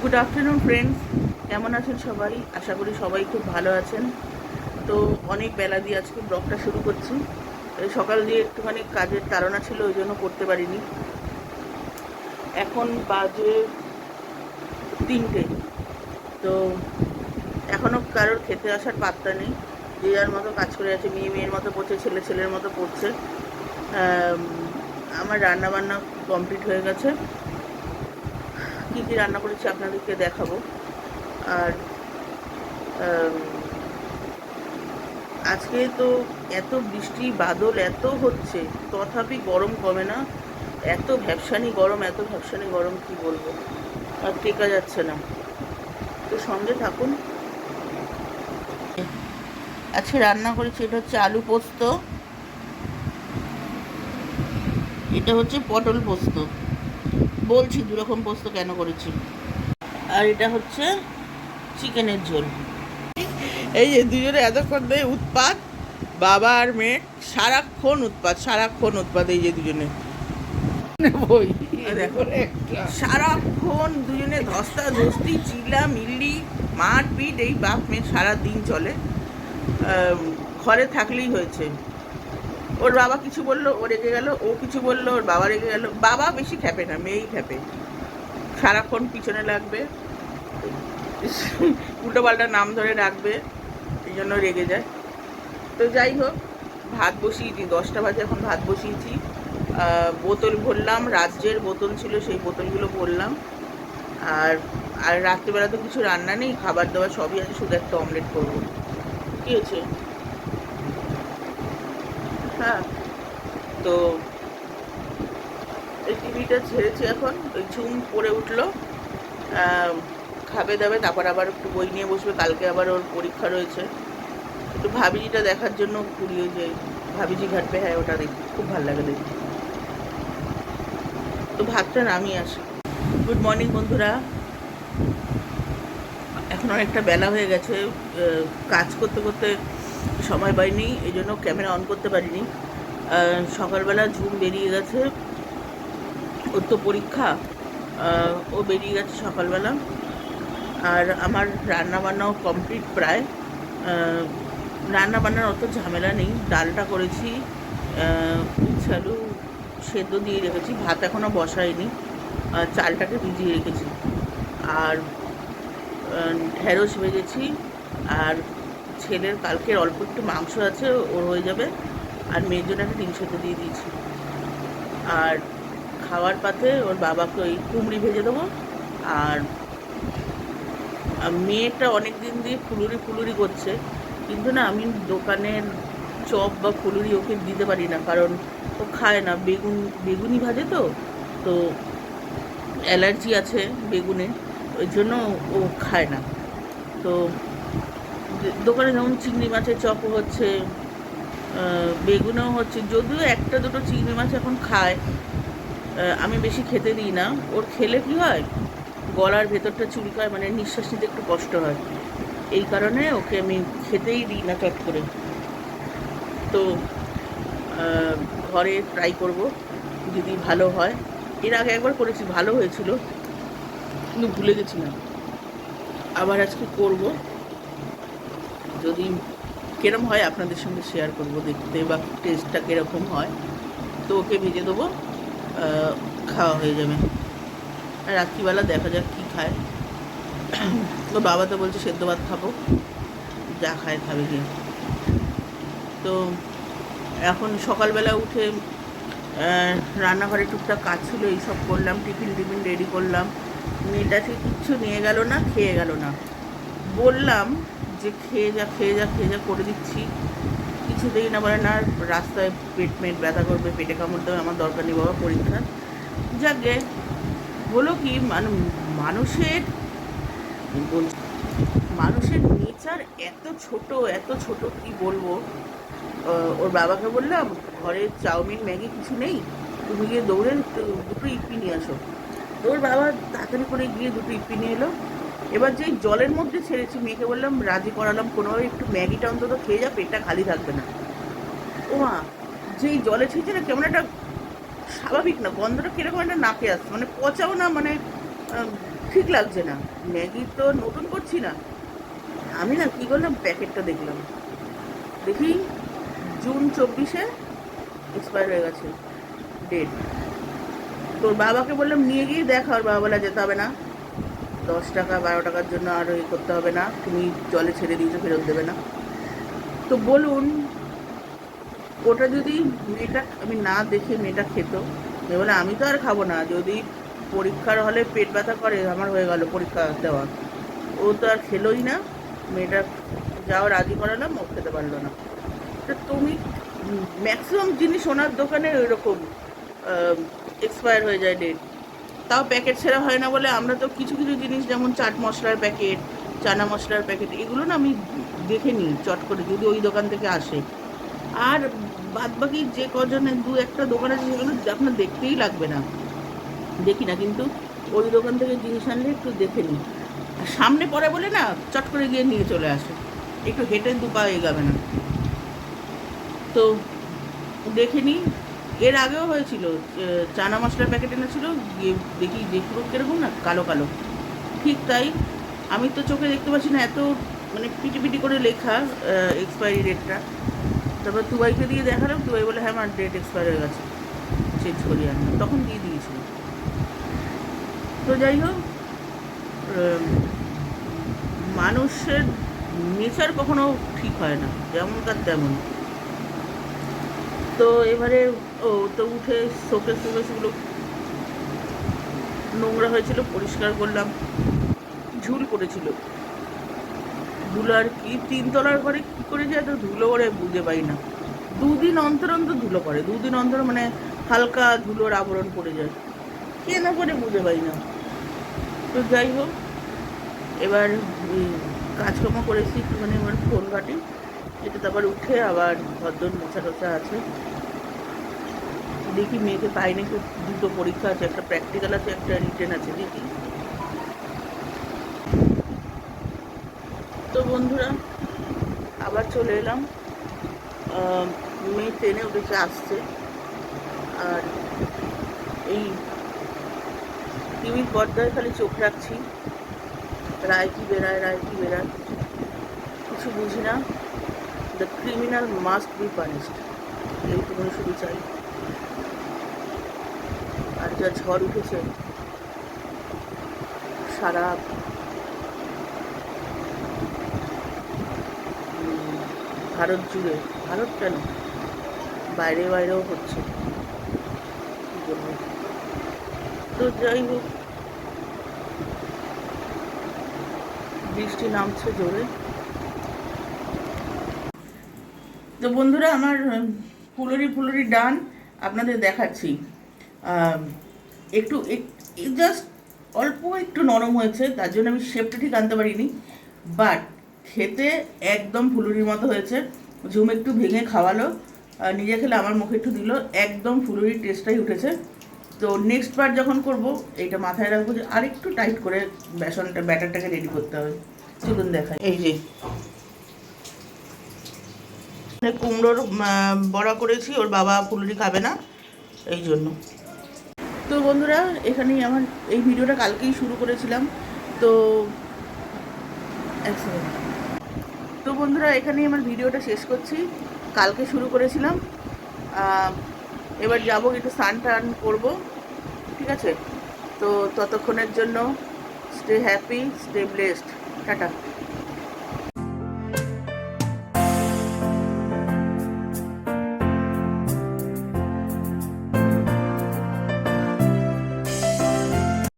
Good afternoon friends, কেমন আছেন সবাই? আশা করি সবাই খুব ভালো আছেন। তো অনেক বেলা দিয়ে আজকে ব্লগটা শুরু করছি। সকাল দিয়ে একটুখানি কাজের তাড়না ছিল, ওই জন্য করতে পারিনি। এখন বাজে 3টে। তো এখনও কারোর খেতে আসার পাত্তা নেই, যে যার মতো কাজ করে আছে। মেয়ে মেয়ের মতো পড়ছে, ছেলে ছেলের মতো পড়ছে। আমার রান্না বান্না কমপ্লিট হয়ে গেছে। কী কী রান্না করেছি আপনাদেরকে দেখাবো। আর আজকে তো এত বৃষ্টি বাদল এত হচ্ছে, তথাপি গরম কমে না। এত ভ্যাপসানি গরম, এত ভ্যাপসানি গরম, কি বলবো, আর টেকা যাচ্ছে না। তো সঙ্গে থাকুন। আজকে রান্না করেছি, এটা হচ্ছে আলু পোস্ত, এটা হচ্ছে পটল পোস্ত। বলছি দুরকম পোস্ত কেন করেছি। আর এটা হচ্ছে চিকেনের ঝোল। এই যে দুজনে এতক্ষণ ধরে উৎপাত, বাবা আর মেয়ে সারাক্ষণ উৎপাত, সারাক্ষণ উৎপাত। এই যে দুজনে বই দেখো, সারাক্ষণ দুজনে ধস্তা ধস্তি, চিল্লা মিল্লি, মারপিট, এই বাপ মেয়ে সারা দিন চলে। ঘরে থাকলেই হয়েছে। ওর বাবা কিছু বললো ও রেগে গেল, ও কিছু বললো ওর বাবা রেগে গেল। বাবা বেশি খ্যাপে না, মেয়েই খ্যাপে। সারাক্ষণ পিছনে লাগবে, উল্টো পাল্টা নাম ধরে রাখবে, এই জন্য রেগে যায়। তো যাই হোক, ভাত বসিয়েছি, 10টা বাজে, এখন ভাত বসিয়েছি। বোতল ভরলাম, রাজ্যের বোতল ছিল, সেই বোতলগুলো ভরলাম। আর আর রাত্রিবেলা তো কিছু রান্না নেই, খাবার দাবার সবই আছে, শুধু একটা অমলেট করবো। কী হয়েছে? হ্যাঁ, তো এই টিভিটা ছেড়েছি, এখন ওই ঝুম পড়ে উঠলো। খাবে দাবে, তারপর আবার একটু বই নিয়ে বসবে, কালকে আবার ওর পরীক্ষা রয়েছে। একটু ভাবিজিটা দেখার জন্য ঘুরিয়ে যে ভাবিজি ঘাট পে, হ্যাঁ ওটা দেখি, খুব ভালো লাগে দেখি। তো ভাতটা নামিয়ে আসি। গুড মর্নিং বন্ধুরা। এখন অনেকটা বেলা হয়ে গেছে, কাজ করতে করতে সময় পাইনি, এই জন্য ক্যামেরা অন করতে পারিনি। সকালবেলা ঝুম বেরিয়ে গেছে, ওর তো পরীক্ষা, ও বেরিয়ে গেছে সকালবেলা। আর আমার রান্না বান্নাও কমপ্লিট প্রায়। রান্না বান্নার অত ঝামেলা নেই। ডালটা করেছি, উচ্ছে আলু সেদ্ধ দিয়ে রেখেছি, ভাত এখনও বসাইনি, চালটাকে ভিজিয়ে রেখেছি। আর ঢেঁড়স ভেজেছি। আর ছেলের কালকের অল্প একটু মাংস আছে, ওর হয়ে যাবে। আর মেয়ের জন্য একটা ডিম সেদ্ধ দিয়ে দিয়েছি। আর খাওয়ার পাতে ওর বাবাকে ওই কুমড়ি ভেজে দেবো। আর মেয়েটা অনেক দিন দিয়ে ফুলুরি ফুলুরি করছে, কিন্তু না, আমি দোকানের চপ বা ফুলুরি ওকে দিতে পারি না, কারণ ও খায় না। বেগুনি ভাজে তো, তো অ্যালার্জি আছে বেগুনে, ওই জন্য ও খায় না। তো দোকানে যেমন চিংড়ি মাছের চপও হচ্ছে, বেগুনও হচ্ছে, যদিও একটা দুটো চিংড়ি মাছ এখন খায়, আমি বেশি খেতে দিই না। ওর খেলে কি হয়, গলার ভেতরটা চুলকায়, মানে নিঃশ্বাস নিতে একটু কষ্ট হয়, এই কারণে ওকে আমি খেতেই দিই না চট করে। তো ঘরে ট্রাই করব, যদি ভালো হয়। এর আগে একবার করেছি, ভালো হয়েছিল, কিন্তু ভুলে গেছিলাম। আবার আজকে করব, যদি কিরম হয় আপনাদের সঙ্গে শেয়ার করব, দেখতে বা টেস্টটা কীরকম হয়। তো ওকে ভেজে দেবো, খাওয়া হয়ে যাবে। আর রাত্রিবেলা দেখা যাক কী খায়। তো বাবা তো বলছে সেদ্ধ ভাত খাবো, যা খায় খাবে গিয়ে। তো এখন সকালবেলা উঠে রান্নাঘরে টুকটাক কাজ ছিল, এইসব করলাম, টিফিন রেডি করলাম। মেয়েটাকে কিচ্ছু নিয়ে গেল না, খেয়ে গেল না। বললাম যে খেয়ে যা খেয়ে যা খেয়ে যা করে দিচ্ছি, কিছুতেই না, বলে না, রাস্তায় পেট ব্যথা করবে, পেটে কামড় দেবে, আমার দরকার নেই বাবা, পরীক্ষা। যাকে হলো কি, মানুষের মানুষের নেচার এত ছোট, এত ছোট, কি বলবো। ওর বাবাকে বললাম ঘরে চাউমিন ম্যাগি কিছু নেই, তুমি গিয়ে দৌড়ে দুটো ইপি নিয়ে আসো। তো ওর বাবা তাড়াতাড়ি করে গিয়ে দুটো ইপি নিয়ে এলো। এবার যেই জলের মধ্যে ছেড়েছি, মেয়েকে বললাম, রাজি করালাম, কোনোভাবে একটু ম্যাগিটা অন্তত খেয়ে যা, পেটটা খালি থাকবে না। ও মা, যেই জলে ছেড়েছে না, কেমন একটা স্বাভাবিক না, গন্ধটা কীরকম একটা নাকে আসছে, মানে পচাও না, মানে ঠিক লাগছে না। ম্যাগি তো নতুন করছি না। আমি না কী করলাম, প্যাকেটটা দেখলাম, দেখি জুন 24-এ এক্সপায়ার হয়ে গেছে ডেট। তোর বাবাকে বললাম নিয়ে গিয়ে দেখা, ওর বাবা বলে যেতে হবে না, 10 টাকা 12 টাকার জন্য আর ইয়ে করতে হবে না, তুমি জলে ছেড়ে দিয়েছো, ফেরত দেবে না। তো বলুন, ওটা যদি মেয়েটা, আমি না দেখে মেয়েটা খেত, মেয়ে বলে আমি তো আর খাবো না, যদি পরীক্ষার হলে পেট ব্যথা করে, আমার হয়ে গেল পরীক্ষা দেওয়া। ও তো আর খেলোই না, মেয়েটা যাও রাজি করালাম, ও খেতে পারলো না। তো তুমি ম্যাক্সিমাম জিনিস ওনার দোকানে ওইরকম এক্সপায়ার হয়ে যায় ডেট। তাও প্যাকেট ছেঁড়া হয় না বলে আমরা তো কিছু কিছু জিনিস, যেমন চাট মশলার প্যাকেট, চানা মশলার প্যাকেট, এগুলো না আমি দেখে নিই চট করে, যদি ওই দোকান থেকে আসে। আর বাদ বাকি যে কজনের দু একটা দোকান আছে, সেগুলো আপনার দেখতেই লাগবে না, দেখি না, কিন্তু ওই দোকান থেকে জিনিস আনলে একটু দেখে নিই। আর সামনে পড়ে বলে না চট করে গিয়ে নিয়ে চলে আসে, একটু হেঁটে দু পা এগাবে না। তো দেখে নিই। এর আগেও হয়েছিল, চানা মশলার প্যাকেট এনেছিল, গিয়ে দেখি দেখবো কিরকম না, কালো কালো, ঠিক তাই। আমি তো চোখে দেখতে পাচ্ছি না, এত মানে পিটি পিটি করে লেখা এক্সপায়ারি ডেটটা। তারপর দুবাইকে দিয়ে দেখালাম, দুবাই বলে হ্যাঁ আমার ডেট এক্সপায়ার হয়ে গেছে, চেঞ্জ করিয়ে আনলাম, তখন দিয়ে দিয়েছিল। তো যাই হোক, মানুষের নেচার কখনো ঠিক হয় না, যেমনকার তেমন। তো এবারে ও তো উঠে শোকেস ফোকেসগুলো নোংরা হয়েছিল, পরিষ্কার করলাম, ঝুল পড়েছিল, ধুলো আর কি, 3 তলার ঘরে কী করে যায় তো ধুলো করে বুঝে পাই না। 2 দিন অন্তর অন্তর ধুলো পড়ে, 2 দিন অন্তর, মানে হালকা ধুলোর আবরণ পড়ে যায়, কেন করে বুঝে পাই না। তো যাই হোক, এবার কাজকর্ম করেছি একটুখানি, এবার ফোন ঘাটি, এটা তারপর উঠে আবার ঘরদোর মোছা টোছা আছে, দেখি মেয়েকে পাই নাকি, দুটো পরীক্ষা আছে, একটা প্র্যাকটিক্যাল আছে, একটা রিটেন আছে, দেখি। তো বন্ধুরা, আবার চলে এলাম, মেয়ে ট্রেনে উঠেছে, আসছে। আর এই টিভির পর্দায় খালি চোখ রাখছি, রায় কি বেরায়, রায় কি বেরায়, কিছু বুঝি না। The criminal must be punished, এইটুকুনি শুধু চাই। আর যা ঝড় উঠেছে সারা ভারত জুড়ে, ভারত কেন, বাইরে বাইরেও হচ্ছে, কী বলবো। তো যাই হোক, বৃষ্টি নামছে জোরে। তো বন্ধুরা, আমার ফুলুরি ফুলুরি ডান আপনাদের দেখাচ্ছি। একটু জাস্ট অল্প একটু নরম হয়েছে, তার জন্য আমি শেপটা ঠিক আনতে পারিনি, বাট খেতে একদম ফুলুরির মতো হয়েছে। ঝুম একটু ভেঙে খাওয়ালো, নিজে খেলে আমার মুখে একটু দিল, একদম ফুলুরির টেস্টটাই উঠেছে। তো নেক্সট বার যখন করব, এইটা মাথায় রাখবো যে আরেকটু টাইট করে ব্যাটারটাকে রেডি করতে হবে। চলুন দেখাই। এই যে কুমড়োর বড়া করেছি, ওর বাবা ফুলুরি খাবে না, এই জন্য। তো বন্ধুরা, এখানেই আমার এই ভিডিওটা কালকেই শুরু করেছিলাম। তো এক সেকেন্ড। তো বন্ধুরা, এখানেই আমার ভিডিওটা শেষ করছি, কালকে শুরু করেছিলাম। এবার যাবো, একটু স্নান টান করবো, ঠিক আছে? তো ততক্ষণের জন্য stay happy, stay blessed, tata.